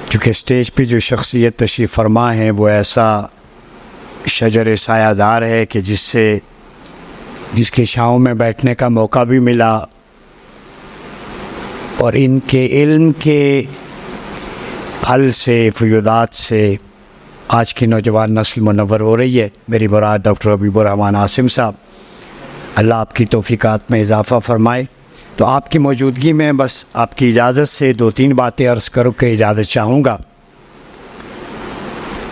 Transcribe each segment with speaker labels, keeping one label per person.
Speaker 1: کیونکہ اسٹیج پہ جو شخصیت تشریف فرما ہے وہ ایسا شجر سایہ دار ہے کہ جس کے چھاؤں میں بیٹھنے کا موقع بھی ملا، اور ان کے علم کے پھل سے، فیوضات سے آج کی نوجوان نسل منور ہو رہی ہے۔ میری مراد ڈاکٹر حبیب الرحمن عاصم صاحب، اللہ آپ کی توفیقات میں اضافہ فرمائے۔ تو آپ کی موجودگی میں بس آپ کی اجازت سے 2-3 باتیں عرض کرو کہ اجازت چاہوں گا۔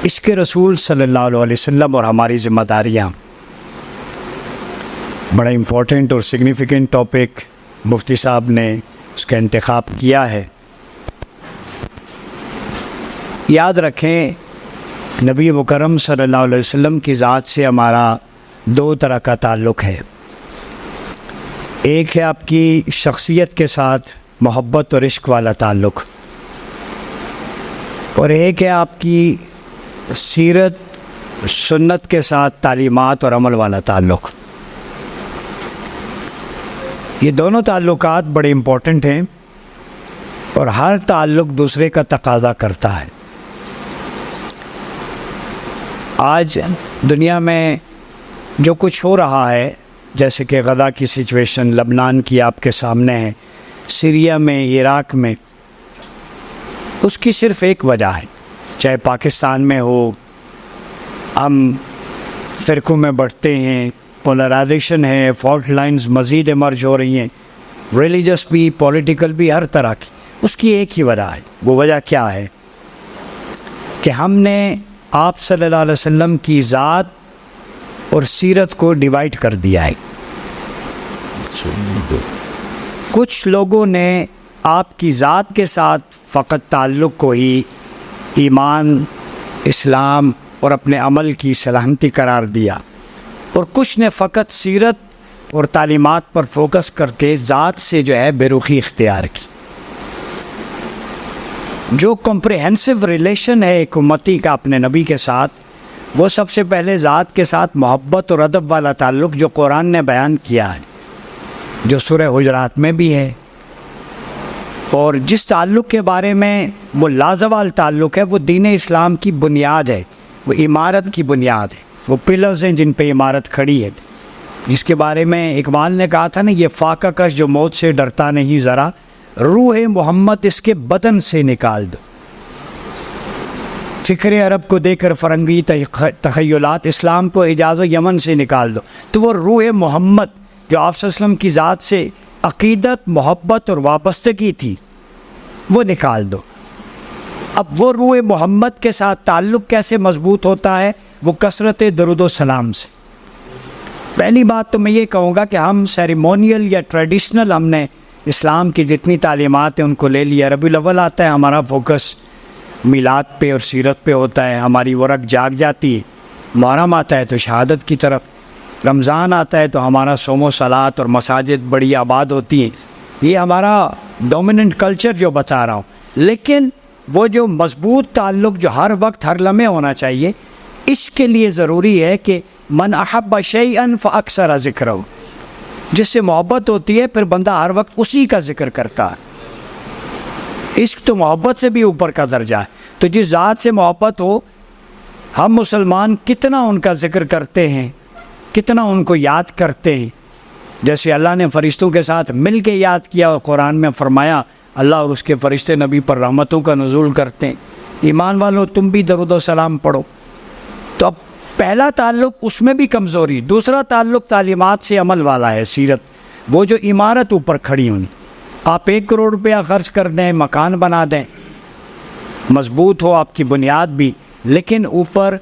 Speaker 1: عشق رسول صلی اللہ علیہ وسلم اور ہماری ذمہ داریاں، بڑا امپورٹنٹ اور سگنیفیکنٹ ٹاپک مفتی صاحب نے اس کا انتخاب کیا ہے۔ یاد رکھیں، نبی مکرم صلی اللہ علیہ وسلم کی ذات سے ہمارا 2 طرح کا تعلق ہے۔ ایک ہے آپ کی شخصیت کے ساتھ محبت اور عشق والا تعلق، اور ایک ہے آپ کی سیرت سنت کے ساتھ تعلیمات اور عمل والا تعلق۔ یہ دونوں تعلقات بڑے امپورٹنٹ ہیں، اور ہر تعلق دوسرے کا تقاضا کرتا ہے۔ آج دنیا میں جو کچھ ہو رہا ہے، جیسے کہ غزہ کی سچویشن، لبنان کی آپ کے سامنے ہے، سیریا میں، عراق میں، اس کی صرف ایک وجہ ہے۔ چاہے پاکستان میں ہو، ہم فرقوں میں بڑھتے ہیں، پولرائزیشن ہے، فالٹ لائنز مزید ایمرج ہو رہی ہیں، ریلیجس بھی، پولیٹیکل بھی، ہر طرح کی۔ اس کی ایک ہی وجہ ہے۔ وہ وجہ کیا ہے؟ کہ ہم نے آپ صلی اللہ علیہ وسلم کی ذات اور سیرت کو ڈیوائڈ کر دیا ہے۔ کچھ لوگوں نے آپ کی ذات کے ساتھ فقط تعلق کو ہی ایمان، اسلام اور اپنے عمل کی سلامتی قرار دیا، اور کچھ نے فقط سیرت اور تعلیمات پر فوکس کر کے ذات سے جو ہے بے رخی اختیار کی۔ جو کمپریہنسو ریلیشن ہے ایک امتی کا اپنے نبی کے ساتھ، وہ سب سے پہلے ذات کے ساتھ محبت اور ادب والا تعلق جو قرآن نے بیان کیا ہے، جو سورہ حجرات میں بھی ہے، اور جس تعلق کے بارے میں وہ لازوال تعلق ہے، وہ دین اسلام کی بنیاد ہے، وہ عمارت کی بنیاد ہے، وہ پلرز ہیں جن پہ عمارت کھڑی ہے، جس کے بارے میں اقبال نے کہا تھا نا، یہ فاقہ کش جو موت سے ڈرتا نہیں ذرا، روح محمد اس کے بدن سے نکال دو۔ فکر عرب کو دے کر فرنگی تخیلات، اسلام کو حجاز و یمن سے نکال دو۔ تو وہ روح محمد جو آپ صلی اللہ علیہ وسلم کی ذات سے عقیدت، محبت اور وابستگی تھی، وہ نکال دو۔ اب وہ روح محمد کے ساتھ تعلق کیسے مضبوط ہوتا ہے؟ وہ کثرت درود و سلام سے۔ پہلی بات تو میں یہ کہوں گا کہ ہم سیریمونیل یا ٹریڈیشنل، ہم نے اسلام کی جتنی تعلیمات ہیں ان کو لے لیا۔ ربیع الاول آتا ہے، ہمارا فوکس میلاد پہ اور سیرت پہ ہوتا ہے، ہماری ورق جاگ جاتی ہے۔ محرم آتا ہے تو شہادت کی طرف، رمضان آتا ہے تو ہمارا صوم و صلات اور مساجد بڑی آباد ہوتی ہیں۔ یہ ہمارا ڈومیننٹ کلچر جو بتا رہا ہوں، لیکن وہ جو مضبوط تعلق جو ہر وقت ہر لمحے ہونا چاہیے، اس کے لیے ضروری ہے کہ من احب شیئا فاکثر ذکرہ، جس سے محبت ہوتی ہے پھر بندہ ہر وقت اسی کا ذکر کرتا ہے۔ عشق تو محبت سے بھی اوپر کا درجہ ہے۔ تو جس ذات سے محبت ہو، ہم مسلمان کتنا ان کا ذکر کرتے ہیں، کتنا ان کو یاد کرتے ہیں۔ جیسے اللہ نے فرشتوں کے ساتھ مل کے یاد کیا، اور قرآن میں فرمایا اللہ اور اس کے فرشتے نبی پر رحمتوں کا نزول کرتے ہیں۔ ایمان والو تم بھی درود و سلام پڑھو۔ تو اب پہلا تعلق اس میں بھی کمزوری، دوسرا تعلق تعلیمات سے عمل والا ہے، سیرت، وہ جو عمارت اوپر کھڑی ہونی۔ آپ 1 کروڑ روپیہ خرچ کر دیں، مکان بنا دیں، مضبوط ہو آپ کی بنیاد بھی، لیکن اوپر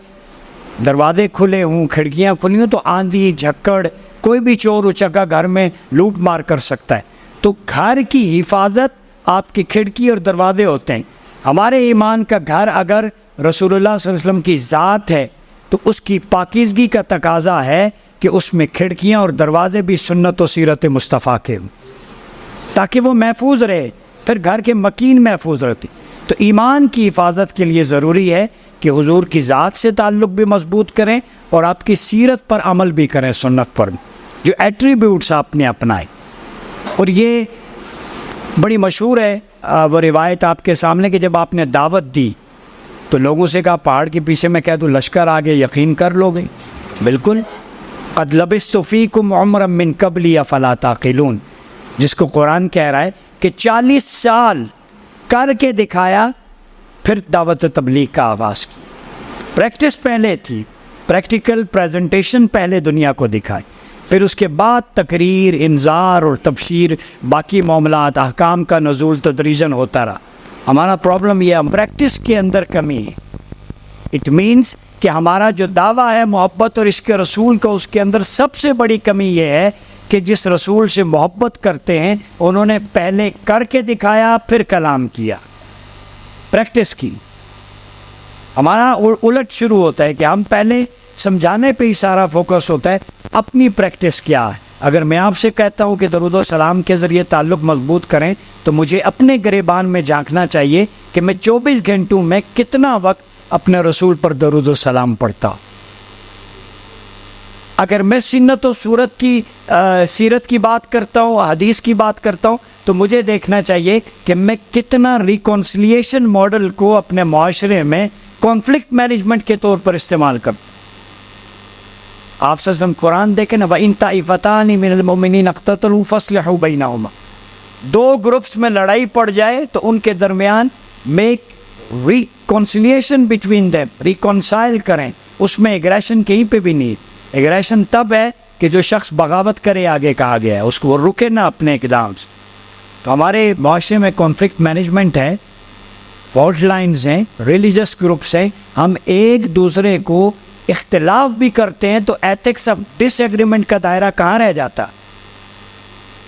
Speaker 1: دروازے کھلے ہوں، کھڑکیاں کھلی ہوں، تو آندھی جھکڑ، کوئی بھی چور اچکا گھر میں لوٹ مار کر سکتا ہے۔ تو گھر کی حفاظت آپ کی کھڑکی اور دروازے ہوتے ہیں۔ ہمارے ایمان کا گھر اگر رسول اللہ صلی اللہ علیہ وسلم کی ذات ہے تو اس کی پاکیزگی کا تقاضا ہے کہ اس میں کھڑکیاں اور دروازے بھی سنت و سیرت مصطفیٰ کے ہوں، تاکہ وہ محفوظ رہے، پھر گھر کے مکین محفوظ رہتے۔ تو ایمان کی حفاظت کے لیے ضروری ہے کہ حضور کی ذات سے تعلق بھی مضبوط کریں اور آپ کی سیرت پر عمل بھی کریں، سنت پر، جو ایٹریبیوٹس آپ نے اپنائے۔ اور یہ بڑی مشہور ہے وہ روایت آپ کے سامنے کہ جب آپ نے دعوت دی تو لوگوں سے کہا پہاڑ کے پیچھے میں کہہ دوں لشکر آگے یقین کر لو گے؟ بالکل. قد لبثت فیکم عمرا من قبلی افلا تعقلون، جس کو قرآن کہہ رہا ہے کہ 40 سال کر کے دکھایا، پھر دعوت و تبلیغ کا آغاز کی. پریکٹس پہلے تھی، پریکٹیکل پریزنٹیشن پہلے دنیا کو دکھائی، پھر اس کے بعد تقریر، انذار اور تبشیر، باقی معاملات، احکام کا نزول تدریجاً ہوتا رہا. ہمارا پرابلم یہ ہے پریکٹس کے اندر کمی ہے. اٹ مینس کہ ہمارا جو دعویٰ ہے محبت اور عشق رسول کا، اس کے اندر سب سے بڑی کمی یہ ہے کہ جس رسول سے محبت کرتے ہیں انہوں نے پہلے کر کے دکھایا، پھر کلام کیا، پریکٹس کی. ہمارا الٹ شروع ہوتا ہے کہ ہم پہلے سمجھانے پہ ہی سارا فوکس ہوتا ہے، اپنی پریکٹس کیا ہے. اگر میں آپ سے کہتا ہوں کہ درود و سلام کے ذریعے تعلق مضبوط کریں تو مجھے اپنے گریبان میں جھانکنا چاہیے کہ میں 24 گھنٹوں میں کتنا وقت اپنے رسول پر درود و سلام پڑھتا ہوں. اگر میں سنت و سیرت کی بات کرتا ہوں، حدیث کی بات کرتا ہوں، تو مجھے دیکھنا چاہیے کہ میں کتنا ریکونسلیشن ماڈل کو اپنے معاشرے میں کانفلکٹ مینجمنٹ کے طور پر استعمال کرتا. آپ صلی اللہ علیہ وسلم قرآن دیکھیں نا، وَإِن طَائِفَتَانِ مِنَ الْمُؤْمِنِينَ اقْتَتَلُوا فَاصْلِحُوا بَيْنَهُمَا، 2 گروپس میں لڑائی پڑ جائے تو ان کے درمیان make reconciliation between them, reconcile کریں. اس میں ایگریشن کہیں پہ بھی نہیں. ایگریشن تب ہے کہ جو شخص بغاوت کرے، آگے کہا گیا ہے اس کو وہ رکے نہ اپنے اقدام سے. تو ہمارے معاشرے میں کانفلکٹ مینجمنٹ ہے، فالٹ لائنز ہیں، ریلیجس گروپس ہیں. ہم ایک دوسرے کو اختلاف بھی کرتے ہیں تو ایتھکس آف ڈس ایگریمنٹ کا دائرہ کہاں رہ جاتا؟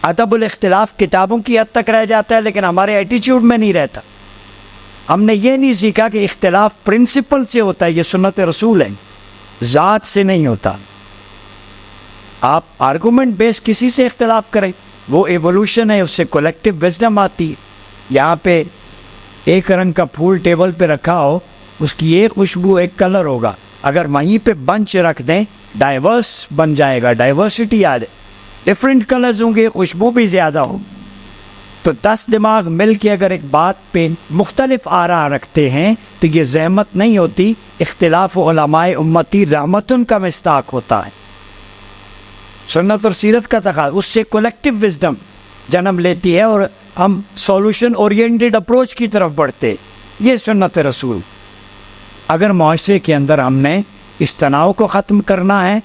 Speaker 1: ادب الاختلاف کتابوں کی حد تک رہ جاتا ہے، لیکن ہمارے ایٹیچیوڈ میں نہیں رہتا. ہم نے یہ نہیں سیکھا کہ اختلاف پرنسپل سے ہوتا ہے، یہ سنت رسول ہے، ذات سے نہیں ہوتا. آپ آرگومنٹ بیس کسی سے اختلاف کریں، وہ ایوولوشن ہے، اس سے کولیکٹیو وزڈم آتی ہے. یہاں پہ ایک رنگ کا پھول ٹیبل پہ رکھا ہو، اس کی ایک خوشبو، ایک کلر ہوگا. اگر وہیں پہ بنچ رکھ دیں، ڈائیورس بن جائے گا، ڈائیورسٹی آ جائے، ڈفرینٹ کلرز ہوں گے، خوشبو بھی زیادہ ہو. تو 10 دماغ مل کے اگر ایک بات پہ مختلف آراء رکھتے ہیں تو یہ زحمت نہیں ہوتی. اختلاف علماء امتی رحمتن کا مصداق ہوتا ہے. سنت اور سیرت کا تقاضا، اس سے کولیکٹیو وزڈم جنم لیتی ہے اور ہم سولوشن اورینٹڈ اپروچ کی طرف بڑھتے. یہ سنت رسول. اگر معاشرے کے اندر ہم نے اس تناؤ کو ختم کرنا ہے،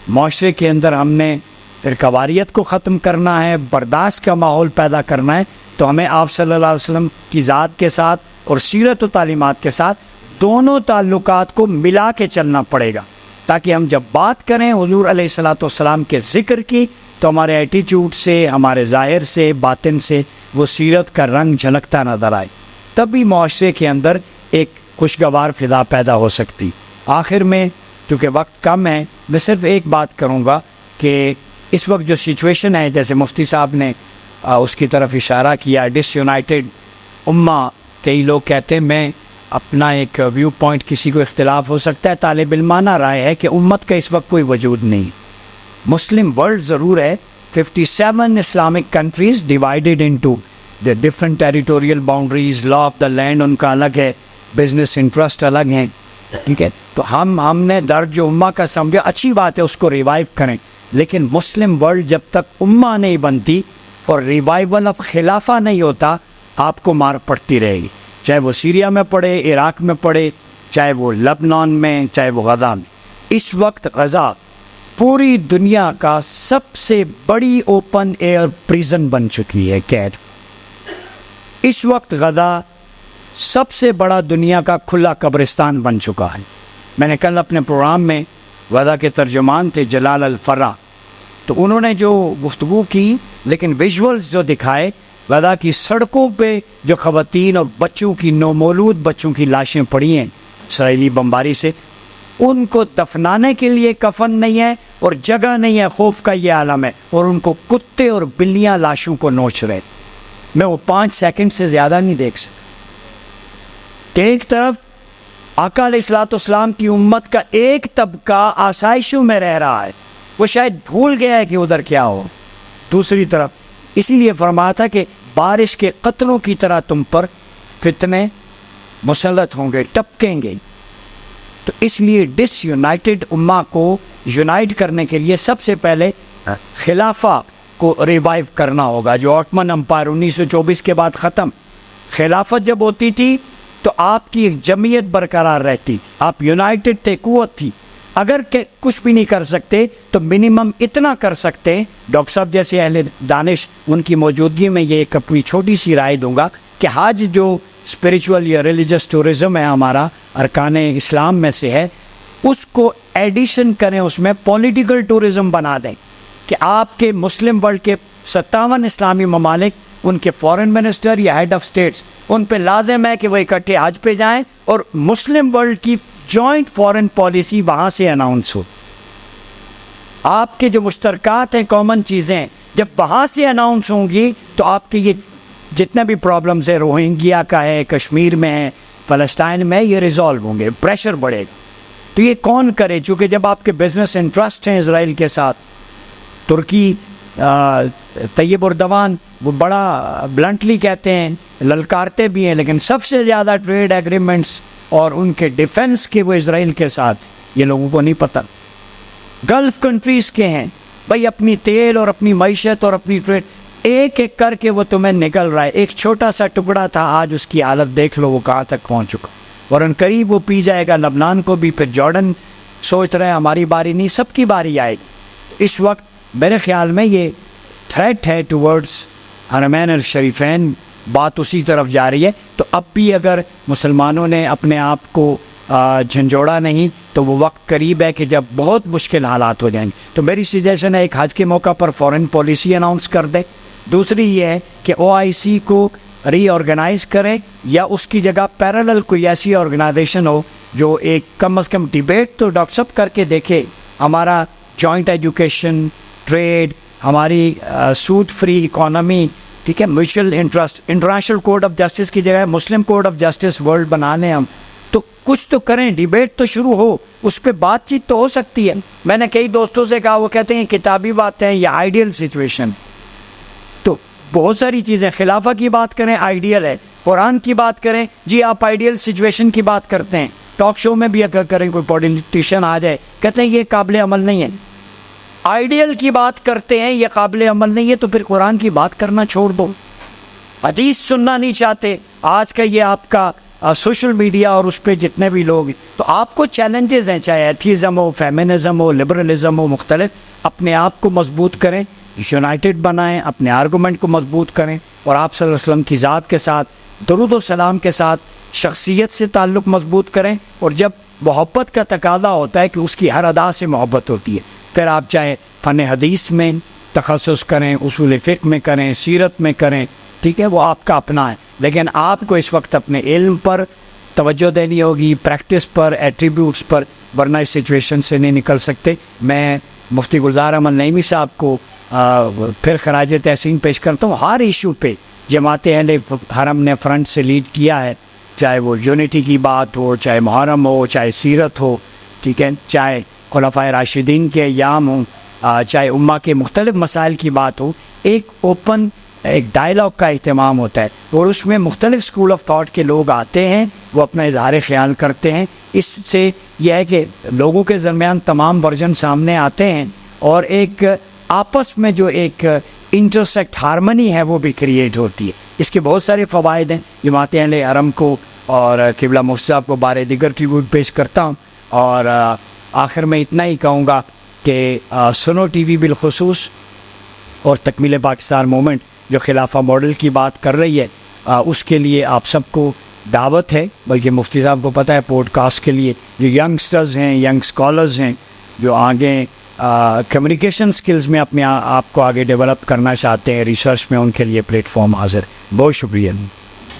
Speaker 1: معاشرے کے اندر ہم نے فرقواریت کو ختم کرنا ہے، برداشت کا ماحول پیدا کرنا ہے، تو ہمیں آپ صلی اللہ علیہ وسلم کی ذات کے ساتھ اور سیرت و تعلیمات کے ساتھ دونوں تعلقات کو ملا کے چلنا پڑے گا، تاکہ ہم جب بات کریں حضور علیہ الصلوۃ والسلام کے ذکر کی تو ہمارے ایٹیچیوڈ سے، ہمارے ظاہر سے، باطن سے وہ سیرت کا رنگ جھلکتا نظر آئے. تبھی معاشرے کے اندر ایک خوشگوار فضا پیدا ہو سکتی. آخر میں چونکہ وقت کم ہے، میں صرف ایک بات کروں گا کہ اس وقت جو سچویشن ہے، جیسے مفتی صاحب نے اس کی طرف اشارہ کیا، ڈس یونائٹڈ امہ. کئی لوگ کہتے ہیں، میں اپنا ایک ویو پوائنٹ، کسی کو اختلاف ہو سکتا ہے، طالب علمانہ رائے ہے کہ امت کا اس وقت کوئی وجود نہیں. مسلم ورلڈ ضرور ہے، 57 Islamic countries divided into the different territorial boundaries, law of the land ان کا الگ ہے، بزنس انٹرسٹ الگ ہیں. ٹھیک ہے، تو ہم نے درج امہ کا سمجھا، اچھی بات ہے، اس کو ریوائیو کریں. لیکن مسلم ورلڈ جب تک امہ نہیں بنتی اور ریوائیول آف خلافہ نہیں ہوتا، آپ کو مار پڑتی رہے گی. چاہے وہ سیریا میں پڑے، عراق میں پڑے، چاہے وہ لبنان میں، چاہے وہ غزہ میں. اس وقت غزہ پوری دنیا کا سب سے بڑی اوپن ایئر پریزن بن چکی ہے، قید. اس وقت غزہ سب سے بڑا دنیا کا کھلا قبرستان بن چکا ہے. میں نے کل اپنے پروگرام میں غزہ کے ترجمان تھے جلال الفرا، تو انہوں نے جو گفتگو کی، لیکن ویژولز جو دکھائے، غزہ کی سڑکوں پہ جو خواتین اور بچوں کی، نومولود بچوں کی لاشیں پڑی ہیں اسرائیلی بمباری سے، ان کو دفنانے کے لیے کفن نہیں ہے اور جگہ نہیں ہے. خوف کا یہ عالم ہے، اور ان کو کتے اور بلیاں لاشوں کو نوچ رہے. میں وہ 5 سیکنڈ سے زیادہ نہیں دیکھ سکتا. ایک طرف آقا علیہ الصلوۃ والسلام کی امت کا ایک طبقہ آسائشوں میں رہ رہا ہے، وہ شاید بھول گیا ہے کہ ادھر کیا ہو. دوسری طرف اسی لیے فرمایا تھا کہ بارش کے قطروں کی طرح تم پر فتنے مسلط ہوں گے، ٹپکیں گے۔ تو اس لیے ڈس یونائٹڈ امہ کو یونائٹ کرنے کے لیے سب سے پہلے خلافہ کو ریوائیو کرنا ہوگا، جو آٹمن امپائر 1924 کے بعد ختم۔ خلافت جب ہوتی تھی تو آپ کی ایک جمعیت برقرار رہتی، آپ یونائٹڈ تھے، قوت تھی۔ اگر کہ کچھ بھی نہیں کر سکتے تو منیمم اتنا کر سکتے، ڈاکٹر صاحب جیسے اہل دانش ان کی موجودگی میں یہ ایک اپنی چھوٹی سی رائے دوں گا کہ حج جو اسپریچول یا ریلیجس ٹورزم ہے ہمارا ارکان اسلام میں سے ہے، اس کو ایڈیشن کریں، اس میں پولیٹیکل ٹورزم بنا دیں کہ آپ کے مسلم ورلڈ کے 57 اسلامی ممالک ان کے فورن منسٹر یا ہیڈ آف اسٹیٹس ان پہ لازم ہے کہ وہ اکٹھے حج پہ جائیں اور مسلم ورلڈ کی جوائنٹ فورن پالیسی وہاں سے اناؤنس ہو۔ آپ کے جو مشترکات ہیں، کامن چیزیں جب وہاں سے اناؤنس ہوں گی تو آپ کے یہ جتنے بھی پرابلمز ہیں، روہنگیا کا ہے، کشمیر میں ہے، فلسطین میں، یہ ریزالو ہوں گے، پریشر بڑھے گا۔ تو یہ کون کرے؟ چونکہ جب آپ کے بزنس انٹرسٹ ہیں اسرائیل کے ساتھ، ترکی طیب اردوان وہ بڑا بلنٹلی کہتے ہیں، للکارتے بھی ہیں، لیکن سب سے زیادہ ٹریڈ ایگریمنٹس اور ان کے ڈیفنس کے وہ اسرائیل کے ساتھ، یہ لوگوں کو نہیں پتہ۔ گلف کنٹریز کے ہیں بھائی، اپنی تیل اور اپنی معیشت اور اپنی ٹریڈ ایک ایک کر کے وہ تمہیں نکل رہا ہے۔ ایک چھوٹا سا ٹکڑا تھا، آج اس کی حالت دیکھ لو وہ کہاں تک پہنچ چکا، اور ان قریب وہ پی جائے گا لبنان کو بھی، پھر جارڈن سوچ رہے ہیں ہماری باری نہیں، سب کی باری آئے گی۔ اس وقت میرے خیال میں یہ تھریٹ ہے ٹورڈز حرمین الشریفین، بات اسی طرف جا رہی ہے۔ تو اب بھی اگر مسلمانوں نے اپنے آپ کو جھنجھوڑا نہیں تو وہ وقت قریب ہے کہ جب بہت مشکل حالات ہو جائیں گے۔ تو میری سجیشن ہے ایک حج کے موقع پر فورن پالیسی اناؤنس کر دے۔ دوسری یہ ہے کہ OIC کو ری آرگنائز کریں، یا اس کی جگہ پیرالل کوئی ایسی آرگنائزیشن ہو جو ایک کم از کم ڈیبیٹ تو ڈاکٹر صاحب کر کے دیکھے، ہمارا جوائنٹ ایجوکیشن، ٹریڈ، ہماری سود فری اکانومی، ٹھیک ہے، mutual interest, international code of justice کی جگہ مسلم کوڈ آف جسٹس ورلڈ بنا لیں ہم، تو کچھ تو کریں، ڈیبیٹ تو شروع ہو، اس پہ بات چیت تو ہو سکتی ہے۔ میں نے کئی دوستوں سے کہا، وہ کہتے ہیں کتابی باتیں یا آئیڈیل سچویشن، تو بہت ساری چیزیں، خلافہ کی بات کریں آئیڈیل ہے، قرآن کی بات کریں، جی آپ آئیڈیل سچویشن کی بات کرتے ہیں، ٹاک شو میں بھی اگر کریں کوئی پولیٹیشین آ جائے کہتے ہیں یہ قابل عمل نہیں ہے، آئیڈیل کی بات کرتے ہیں یہ قابل عمل نہیں ہے، تو پھر قرآن کی بات کرنا چھوڑ دو۔ حدیث سننا نہیں چاہتے، آج کا یہ آپ کا سوشل میڈیا اور اس پہ جتنے بھی لوگ، تو آپ کو چیلنجز ہیں، چاہے ایتھیزم ہو، فیمنزم ہو، لبرلزم ہو، مختلف، اپنے آپ کو مضبوط کریں، یونائٹڈ بنائیں، اپنے آرگومنٹ کو مضبوط کریں، اور آپ صلی اللہ علیہ وسلم کی ذات کے ساتھ درود و سلام کے ساتھ شخصیت سے تعلق مضبوط کریں، اور جب محبت کا تقاضا ہوتا ہے کہ اس کی ہر ادا سے محبت ہوتی ہے، پھر آپ چاہے فن حدیث میں تخصص کریں، اصول فقہ میں کریں، سیرت میں کریں، ٹھیک ہے، وہ آپ کا اپنا ہے، لیکن آپ کو اس وقت اپنے علم پر توجہ دینی ہوگی، پریکٹس پر، ایٹریبیوٹس پر، ورنہ اس سچویشن سے نہیں نکل سکتے۔ میں مفتی گلزار احمد نعیمی صاحب کو پھر خراج تحسین پیش کرتا ہوں، ہر ایشو پہ جماعت اہل حرم نے فرنٹ سے لیڈ کیا ہے، چاہے وہ یونٹی کی بات ہو، چاہے محرم ہو، چاہے سیرت ہو، ٹھیک ہے، چاہے خلفائے راشدین کے ایام ہوں، چاہے امہ کے مختلف مسائل کی بات ہو، ایک اوپن ایک ڈائلاگ کا اہتمام ہوتا ہے، اور اس میں مختلف اسکول آف تھاٹ کے لوگ آتے ہیں، وہ اپنا اظہار خیال کرتے ہیں۔ اس سے یہ ہے کہ لوگوں کے درمیان تمام ورژن سامنے آتے ہیں، اور ایک آپس میں جو ایک انٹرسیکٹ ہارمنی ہے وہ بھی کریٹ ہوتی ہے۔ اس کے بہت سارے فوائد ہیں۔ جماعت اہل حرم کو اور قبلہ مفتی صاحب کو بارے دیگر ٹریبیوٹ پیش کرتا ہوں، اور آخر میں اتنا ہی کہوں گا کہ سنو ٹی وی بالخصوص اور تکمیل پاکستان مومنٹ جو خلافہ ماڈل کی بات کر رہی ہے، اس کے لیے آپ سب کو دعوت ہے، بلکہ مفتی صاحب کو پتہ ہے پوڈ کاسٹ کے لیے جو ینگسٹرز ہیں، ینگ اسکالرز ہیں، جو آگے کمیونیکیشن سکلز میں اپنے آپ کو آگے ڈیولپ کرنا چاہتے ہیں، ریسرچ میں، ان کے لیے پلیٹ فارم حاضر۔ بہت شکریہ۔